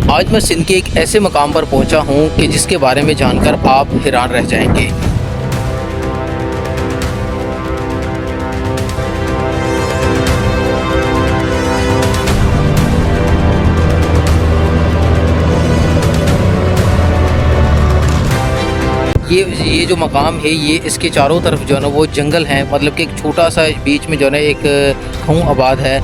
आज मैं सिंध के एक ऐसे मकाम पर पहुंचा हूं कि जिसके बारे में जानकर आप हैरान रह जाएंगे। ये जो मकाम है, ये इसके चारों तरफ जो है ना वो जंगल है, मतलब कि एक छोटा सा बीच में जो है ना एक गाँव आबाद है।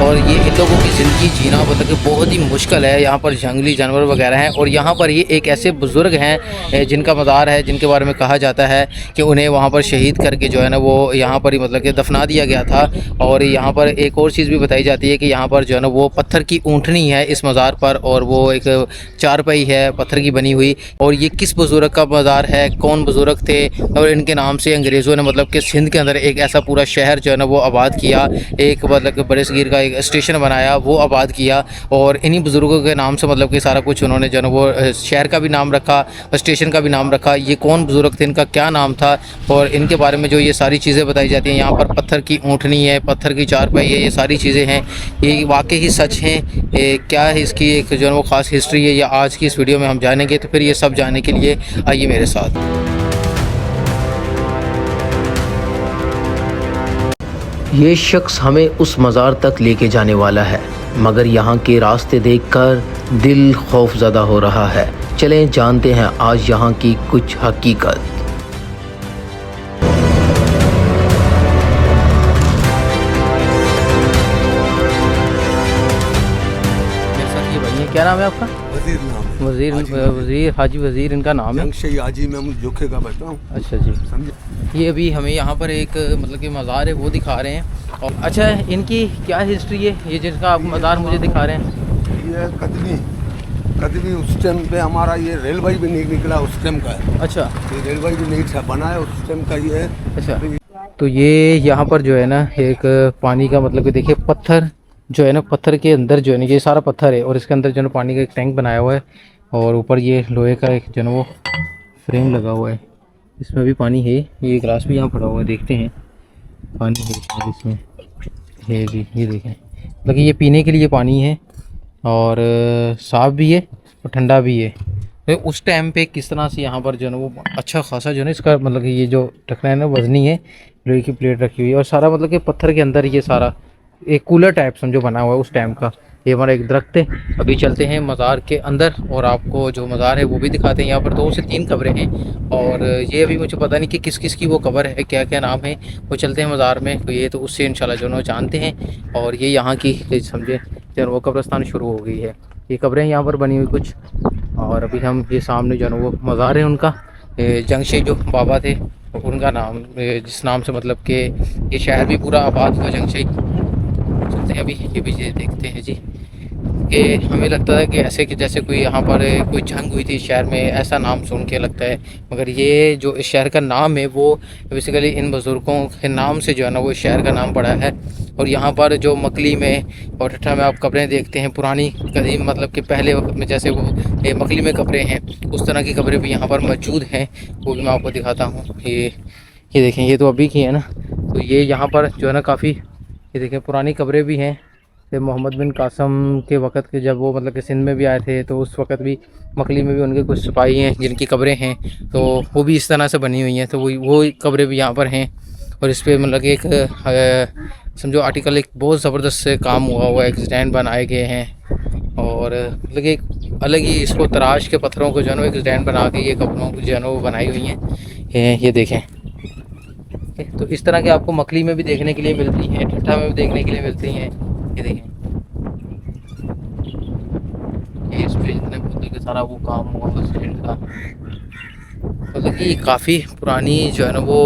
और ये इन लोगों की ज़िंदगी जीना मतलब कि बहुत ही मुश्किल है। यहाँ पर जंगली जानवर वगैरह हैं और यहाँ पर ये एक ऐसे बुज़ुर्ग हैं जिनका मज़ार है, जिनके बारे में कहा जाता है कि उन्हें वहाँ पर शहीद करके जो है ना वो यहाँ पर ही मतलब कि दफना दिया गया था। और यहाँ पर एक और चीज़ भी बताई जाती है कि यहाँ पर जो है ना वो पत्थर की ऊँटनी है इस मज़ार पर, और वो एक चारपाई है पत्थर की बनी हुई। और ये किस बुज़ुर्ग का मज़ार है, कौन बुज़ुर्ग थे, और इनके नाम से अंग्रेज़ों ने मतलब कि सिंध के अंदर एक ऐसा पूरा शहर जो है ना वो आबाद किया, एक मतलब कि बरसगीर का एक स्टेशन बनाया, वो आबाद किया। और इन्हीं बुज़ुर्गों के नाम से मतलब कि सारा कुछ उन्होंने जो है वो शहर का भी नाम रखा, स्टेशन का भी नाम रखा। ये कौन बुज़ुर्ग थे, इनका क्या नाम था, और इनके बारे में जो ये सारी चीज़ें बताई जाती हैं। यहाँ पर पत्थर की ऊँटनी है, पत्थर की चारपाई है, ये सारी चीज़ें हैं, ये वाकई ही सच हैं। क्या है इसकी एक जो है वो ख़ास हिस्ट्री है, या आज की इस वीडियो में हम जानेंगे। तो फिर ये सब जानने के लिए आइए मेरे साथ। ये शख्स हमें उस मज़ार तक लेके जाने वाला है, मगर यहाँ के रास्ते देखकर दिल खौफज़दा हो रहा है। चलें जानते हैं आज यहाँ की कुछ हकीकत। मेरे साथ ये भाई है, क्या नाम है आपका? वजीर नाम है। वज़ीर हाजी वज़ीर इनका नाम है। जंगशई हाजी मैं जोखे का बताऊँ। अच्छा जी। समझे। ये अभी हमें यहाँ पर एक मतलब कि मज़ार है वो दिखा रहे हैं। और अच्छा, इनकी क्या हिस्ट्री है, ये जिसका आप मज़ार मुझे दिखा रहे हैं? ये कदमी उस टाइम पे हमारा ये रेलवे भी नहीं निकला उस टाइम का है। अच्छा ये रेलवे भी नहीं था बनाया उस टाइम का ये है। अच्छा। तो ये यहाँ पर जो है ना एक पानी का मतलब कि देखिए पत्थर जो है ना, पत्थर के अंदर जो है ना ये सारा पत्थर है, और इसके अंदर जो है ना पानी का एक टैंक बनाया हुआ है, और ऊपर ये लोहे का एक जो है ना वो फ्रेम लगा हुआ है, इसमें भी पानी है। ये गिलास भी यहाँ पड़ा हुआ है, देखते हैं पानी है शायद इसमें है जी। ये देखें मतलब कि ये पीने के लिए पानी है, और साफ़ भी है और ठंडा भी है। तो उस टाइम पे किस तरह से यहाँ पर जो है ना वो अच्छा खासा जो है ना इसका मतलब कि ये जो ढकना है ना वज़नी है, लोहे की प्लेट रखी हुई है, और सारा मतलब कि पत्थर के अंदर ये सारा एक कूलर टाइप समझो बना हुआ है उस टाइम का। ये हमारा एक दरख्त है। अभी चलते हैं मज़ार के अंदर और आपको जो मज़ार है वो भी दिखाते हैं। यहाँ पर 2 से 3 कब्रें हैं, और ये अभी मुझे पता नहीं कि किस किस की वो कब्र है, क्या क्या नाम है। वो चलते हैं मज़ार में, तो ये तो उससे इंशाल्लाह जो है जानते हैं। और ये यहाँ की समझे जो वो कब्रस्तान शुरू हो गई है, ये कब्रें यहाँ पर बनी हुई कुछ। और अभी हम ये सामने जो है वो मज़ार है उनका, जंगशे जो बाबा थे उनका नाम, जिस नाम से मतलब कि ये शहर भी पूरा आबाद हुआ जंगशे। चलते हैं अभी ये भी ये देखते हैं जी, कि हमें लगता है कि ऐसे कि जैसे कोई यहाँ पर कोई जंग हुई थी शहर में, ऐसा नाम सुन के लगता है। मगर ये जो इस शहर का नाम है वो बेसिकली इन बुज़ुर्गों के नाम से जो है ना वो इस शहर का नाम पड़ा है। और यहाँ पर जो मकली में और ठट्ठा में आप कब्रें देखते हैं पुरानी कदीम, मतलब कि पहले वक्त में जैसे वो मकली में कब्रें हैं, उस तरह की कब्रें भी यहाँ पर मौजूद हैं। वो भी मैं आपको दिखाता हूँ। ये देखें, ये तो अभी की है ना। तो ये यहाँ पर जो है ना काफ़ी, ये देखें पुरानी कब्रें भी हैं। ये मोहम्मद बिन कासम के वक़्त के जब वो मतलब कि सिंध में भी आए थे, तो उस वक़्त भी मकली में भी उनके कुछ सिपाही हैं जिनकी कब्रें हैं, तो वो भी इस तरह से बनी हुई हैं। तो वो कब्रें भी यहाँ पर हैं। और इस पर मतलब कि एक समझो आर्टिकल एक बहुत ज़बरदस्त से काम हुआ है, एक स्टैंड बनाए गए हैं, और मतलब कि एक अलग ही इसको तराश के पत्थरों को जो है ना एक स्टैंड बना के ये कब्रों को जो है ना वो बनाई हुई हैं। ये देखें, तो इस तरह के आपको मकली में भी देखने के लिए मिलती हैं, ठट्ठा में भी देखने के लिए मिलती हैं। ये देखें, ये इस पे इतने मतलब कि सारा वो काम हुआ बस स्टैंड का, मतलब कि काफ़ी पुरानी जो है ना वो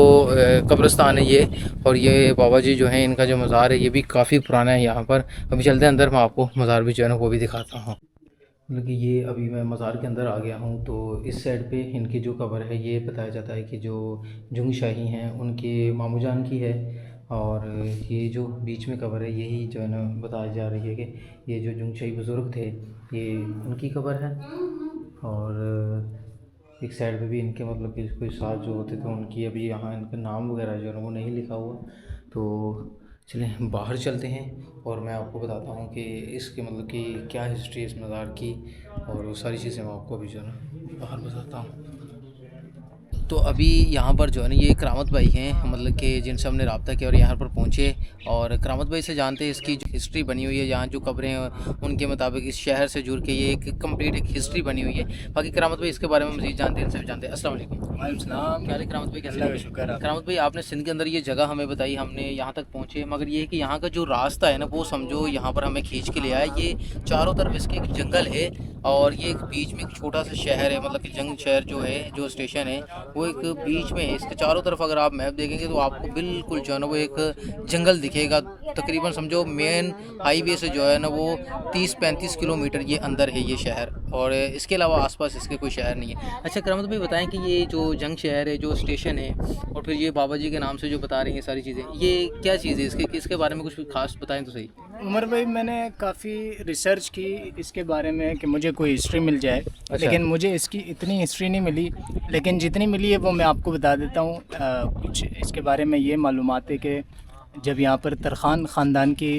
कब्रिस्तान है ये। और ये बाबा जी जो हैं इनका जो मज़ार है ये भी काफ़ी पुराना है यहाँ पर। अभी चलते हैं अंदर, मैं आपको मज़ार भी जो है ना वो भी दिखाता हूँ। मतलब कि ये अभी मैं मज़ार के अंदर आ गया हूँ, तो इस साइड पे इनकी जो कब्र है ये बताया जाता है कि जो जुंग शाही हैं उनके मामू जान की है। और ये जो बीच में कब्र है यही जो है ना बताया जा रही है कि ये जो जुंग शाही बुज़ुर्ग थे ये उनकी कब्र है। और एक साइड पे भी इनके मतलब कि कोई साथ जो होते थे उनकी अभी यहाँ इनका नाम वगैरह जो है ना वो नहीं लिखा हुआ। तो चलें बाहर चलते हैं और मैं आपको बताता हूँ कि इसके मतलब कि क्या हिस्ट्री है इस मज़ार की, और वो सारी चीज़ें मैं आपको अभी जो है ना बाहर बताता हूँ। तो अभी यहाँ पर जो है ना ये करामत भाई हैं, मतलब कि जिनसे हमने रब्ता किया और यहाँ पर पहुँचे, और करामत भाई से जानते हैं इसकी जो हिस्ट्री बनी हुई है, यहाँ जो कब्रें हैं उनके मुताबिक इस शहर से जुड़ के ये एक कंप्लीट एक हिस्ट्री बनी हुई है। बाकी करामत भाई इसके बारे में मज़ीद जानते हैं, इनसे भी जानते हैं। अस्सलाम वालेकुम। वालेकुम क्या हाल है करामत भाई, कैसे अल्लाह का हैं? शुक्र है। करामत भाई आपने सिंध के अंदर ये जगह हमें बताई, हमने यहाँ तक पहुँचे, मगर ये है कि यहाँ का जो रास्ता है ना वो समझो यहाँ पर हमें खींच के ले आया। ये चारों तरफ इसके एक जंगल है और ये एक बीच में एक छोटा सा शहर है, मतलब कि जंग शहर जो है जो स्टेशन है वो एक बीच में है। इसके चारों तरफ अगर आप मैप देखेंगे तो आपको बिल्कुल जो है ना वो एक जंगल दिखेगा। तकरीबन समझो मेन हाईवे से जो है ना वो 30-35 किलोमीटर ये अंदर है ये शहर, और इसके अलावा आसपास इसके कोई शहर नहीं है। अच्छा करामत भाई बताएं कि ये जो जंग शहर है जो स्टेशन है और फिर ये बाबा जी के नाम से जो बता रही हैं सारी चीज़ें, ये क्या चीज़ है, इसके बारे में कुछ खास बताएं तो सही। उमर भाई मैंने काफ़ी रिसर्च की इसके बारे में कि मुझे कोई हिस्ट्री मिल जाए, लेकिन मुझे इसकी इतनी हिस्ट्री नहीं मिली, लेकिन जितनी मिली है वो मैं आपको बता देता हूँ। कुछ इसके बारे में ये मालूमात है कि जब यहाँ पर तरखान ख़ानदान की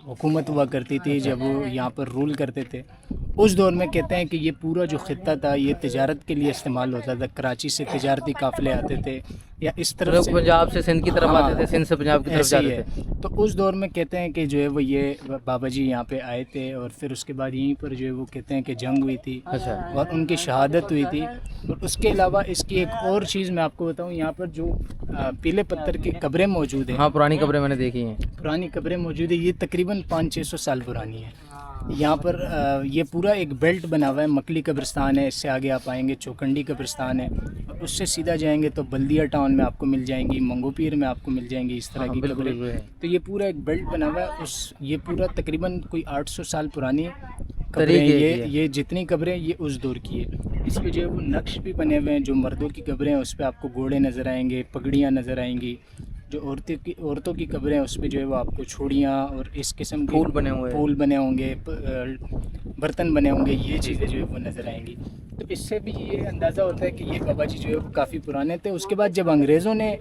हुकूमत हुआ करती थी, जब वो यहाँ पर रूल करते थे, उस दौर में कहते हैं कि ये पूरा जो ख़ित्ता था ये तिजारत के लिए इस्तेमाल होता था। कराची से तिजारती काफ़िले आते थे या इस तरफ से पंजाब से सिंध की तरफ हाँ, आते थे, सिंध से पंजाब की तरफ ऐसे ही जाते है। थे। तो उस दौर में कहते हैं कि जो है वो ये बाबा जी यहाँ पे आए थे और फिर उसके बाद यहीं पर जो है वो कहते हैं कि जंग हुई थी अच्छा। और उनकी शहादत हुई थी। और उसके अलावा इसकी एक और चीज़ मैं आपको बताऊँ, यहाँ पर जो पीले पत्थर की कब्रें मौजूद हैं, हाँ पुरानी कब्रें मैंने देखी हैं। पुरानी कब्रें मौजूद है, ये तकरीबन 500-600 साल पुरानी है। यहाँ पर ये पूरा एक बेल्ट बना हुआ है। मकली कब्रिस्तान है, इससे आगे आप आएंगे चौकंडी कब्रिस्तान है, और उससे सीधा जाएंगे तो बल्दिया टाउन में आपको मिल जाएंगी, मंगोपीर में आपको मिल जाएंगी इस तरह की बिल्कुल कब्रें। बिल्कुल। तो ये पूरा एक बेल्ट बना हुआ है। ये पूरा तकरीबन कोई 800 साल पुरानी कब्रें हैं। ये जितनी कब्रें ये उस दौर की है। इस पे जो है वो नक्श भी बने हुए हैं। जो मर्दों की कब्रें हैं उस पर आपको घोड़े नज़र आएंगे, पगड़ियाँ नज़र आएंगी। जो औरतों की कब्रें हैं उस पे जो है वो आपको चूड़ियाँ और इस किस्म के फूल बने हुए हैं। फूल बने होंगे, बर्तन बने होंगे, ये चीज़ें जो है वो नज़र आएंगी। तो इससे भी ये अंदाज़ा होता है कि ये बाबा जी जो है वो काफ़ी पुराने थे। उसके बाद जब अंग्रेज़ों ने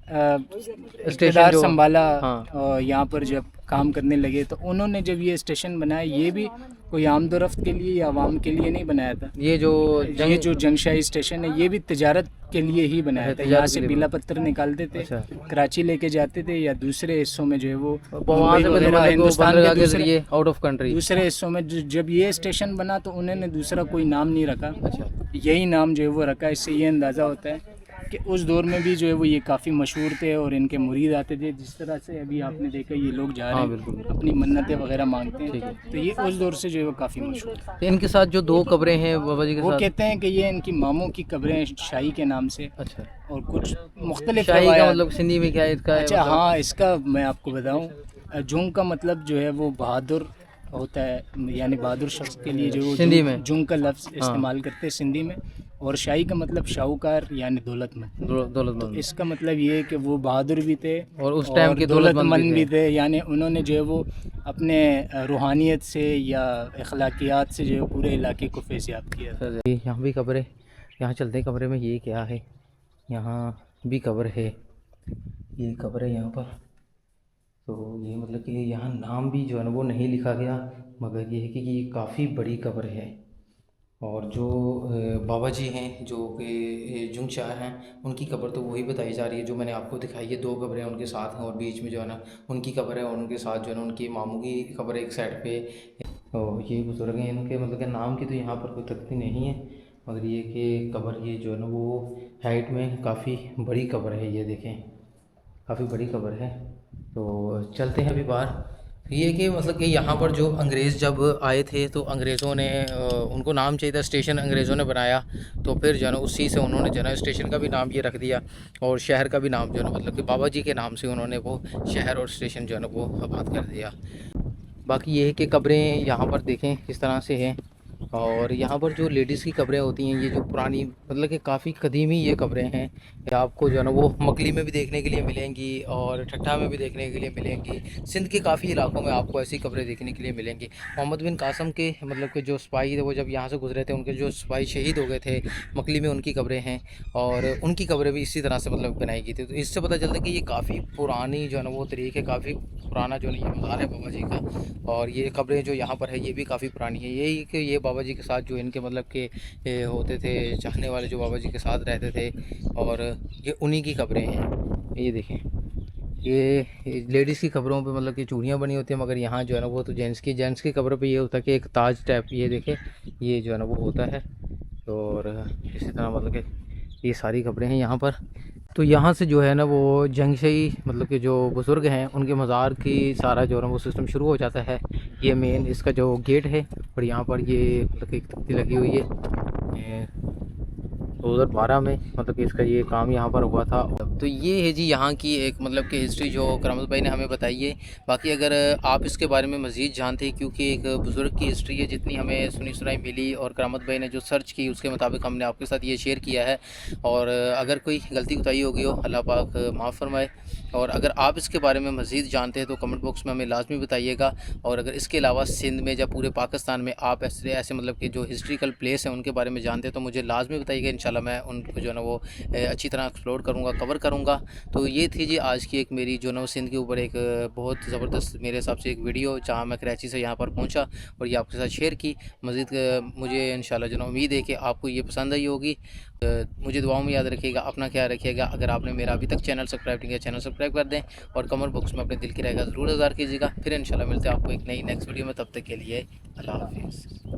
इक़्तिदार संभाला और यहाँ पर जब काम करने लगे, तो उन्होंने जब ये स्टेशन बनाया, ये भी कोई आमदोरफ्त के लिए या आवाम के लिए नहीं बनाया था। ये जो जंगशाही स्टेशन है ये भी तिजारत के लिए ही बनाया था। यहाँ से पीला पत्थर निकालते थे, कराची लेके जाते थे या दूसरे हिस्सों में जो है वो हिंदुस्तान के दूसरे आउट ऑफ कंट्री दूसरे हिस्सों में जब ये स्टेशन बना तो उन्होंने दूसरा कोई नाम नहीं रखा। अच्छा, यही नाम जो है वो रखा। इससे ये अंदाज़ा होता है कि उस दौर में भी जो है वो ये काफ़ी मशहूर थे और इनके मुरीद आते थे। जिस तरह से अभी आपने देखा ये लोग जा रहे हैं अपनी मन्नतें वगैरह मांगते हैं, तो ये उस दौर से जो है वो काफ़ी मशहूर है। तो इनके साथ जो 2 कब्रें हैं बाबा जी के वो साथ, कहते हैं कि ये इनकी मामों की कब्रें शाही के नाम से। अच्छा। और कुछ मुख्तलिफ शाही का मतलब सिंधी में क्या है इसका? अच्छा हाँ, इसका मैं आपको बताऊँ, जुंग का मतलब जो है वो बहादुर होता है, यानी बहादुर शख्स के लिए जो सिंधी में जुंग का लफ्ज़ इस्तेमाल करते हैं सिंधी में। और शाही का मतलब शाहूकार यानी दौलतमंद। तो इसका मतलब ये है कि वो बहादुर भी थे और उस टाइम के दौलतमंद भी थे। यानी उन्होंने जो है वो अपने रूहानियत से या अखलाकियात से जो है पूरे इलाके को फैज़याब किया। यहाँ भी कब्र है, यहाँ चलते हैं कब्र में। ये क्या है? यहाँ भी कब्र है, ये कब्र है यहाँ पर। तो ये मतलब कि यहाँ नाम भी जो है ना वो नहीं लिखा गया, मगर ये है कि ये काफ़ी बड़ी कब्र है। और जो बाबा जी हैं जो कि जुंग शाह हैं, उनकी कब्र तो वही बताई जा रही है जो मैंने आपको दिखाई है। 2 कब्रें उनके साथ हैं और बीच में जो है ना उनकी कब्र है, और उनके साथ जो है ना उनकी मामू की कब्र एक साइड पे। तो ये बुजुर्ग हैं, इनके मतलब कि नाम की तो यहाँ पर कोई तख्ती नहीं है, मगर ये कि कब्र ये जो है ना वो हाइट में काफ़ी बड़ी कब्र है। ये देखें काफ़ी बड़ी कब्र है। तो चलते हैं अभी बाहर। ये कि मतलब कि यहाँ पर जो अंग्रेज़ जब आए थे तो अंग्रेज़ों ने उनको नाम चाहिए था, स्टेशन अंग्रेज़ों ने बनाया, तो फिर जो है ना उसी से उन्होंने जो है ना स्टेशन का भी नाम ये रख दिया और शहर का भी नाम जो है ना मतलब कि बाबा जी के नाम से उन्होंने वो शहर और स्टेशन जो है ना वो आबाद कर दिया। बाकी ये है कि कब्रें यहाँ पर देखें किस तरह से हैं, और यहाँ पर जो लेडीज़ की कब्रें होती हैं, ये जो पुरानी मतलब कि काफ़ी कदीमी ये कब्रें हैं, ये आपको जो है ना वो मकली में भी देखने के लिए मिलेंगी और ठट्ठा में भी देखने के लिए मिलेंगी। सिंध के काफ़ी इलाकों में आपको ऐसी कब्रें देखने के लिए मिलेंगी। मोहम्मद बिन कासम के मतलब कि जो सिपाही थे, वो जब यहाँ से गुजरे थे, उनके जो सिपाही शहीद हो गए थे, मकली में उनकी कब्रें हैं और उनकी कब्रें भी इसी तरह से मतलब बनाई गई थी। तो इससे पता चलता है कि ये काफ़ी पुरानी जो है ना वो तरीक़ है, काफ़ी पुराना जो है ना ये मज़ार है बाबा जी का। और ये कब्रें जो यहाँ पर है ये भी काफ़ी पुरानी है। यही कि ये बाबा जी के साथ जो इनके मतलब के होते थे चाहने वाले, जो बाबा जी के साथ रहते थे, और ये उन्हीं की कब्रें हैं। ये देखें, ये लेडीज़ की कब्रों पे मतलब कि चूड़ियाँ बनी होती हैं, मगर यहाँ जो है ना वो तो जेंट्स की कब्रों पे ये होता है कि एक ताज टाइप, ये देखें ये जो है ना वो होता है। और इसी तरह मतलब कि ये सारी कब्रें हैं यहाँ पर। तो यहाँ से जो है ना वो जंगशई मतलब कि जो बुज़ुर्ग हैं उनके मज़ार की सारा जो है ना वो सिस्टम शुरू हो जाता है। ये मेन इसका जो गेट है, और यहाँ पर ये मतलब कि एक तख्ती लगी हुई है 2012 में, मतलब कि इसका ये काम यहाँ पर हुआ था। तो ये है जी यहाँ की एक मतलब कि हिस्ट्री जो करामत भाई ने हमें बताई है। बाकी अगर आप इसके बारे में मज़ीद जानते हैं, क्योंकि एक बुज़ुर्ग की हिस्ट्री है, जितनी हमें सुनी सुनाई मिली और करामत भाई ने जो सर्च की उसके मुताबिक हमने आपके साथ ये शेयर किया है। और अगर कोई गलती कोताही हो गई हो, अल्लाह पाक माफ़ फरमाए। और अगर आप इसके बारे में मज़ीद जानते हैं तो कमेंट बॉक्स में हमें लाजमी बताइएगा। और अगर इसके अलावा सिंध में या पूरे पाकिस्तान में आप ऐसे मतलब कि जो हिस्ट्रिकल प्लेस हैं उनके बारे में जानते हैं तो मुझे लाजमी बताइएगा। इंशाल्लाह मैं उनको जो है ना वो अच्छी तरह एक्सप्लोर करूँगा, कवर करूँगा। तो ये थी जी आज की एक मेरी जो है ना सिंध के ऊपर एक बहुत ज़बरदस्त मेरे हिसाब से एक वीडियो, जहाँ मैं कराची से यहाँ पर पहुँचा और ये आपके साथ शेयर की। मज़ीद मुझे इंशाल्लाह जो है ना उम्मीद है कि आपको ये पसंद आई होगी। मुझे दुआओं में याद रखिएगा, अपना ख्याल रखिएगा। अगर आपने मेरा अभी तक चैनल सब्सक्राइब नहीं किया, चैनल सब्सक्राइब कर दें और कमेंट बॉक्स में अपने दिल की राय का ज़रूर इज़हार कीजिएगा। फिर इंशाल्लाह मिलते हैं आपको एक नई नेक्स्ट वीडियो में। तब तक के लिए अल्लाह हाफ़िज़।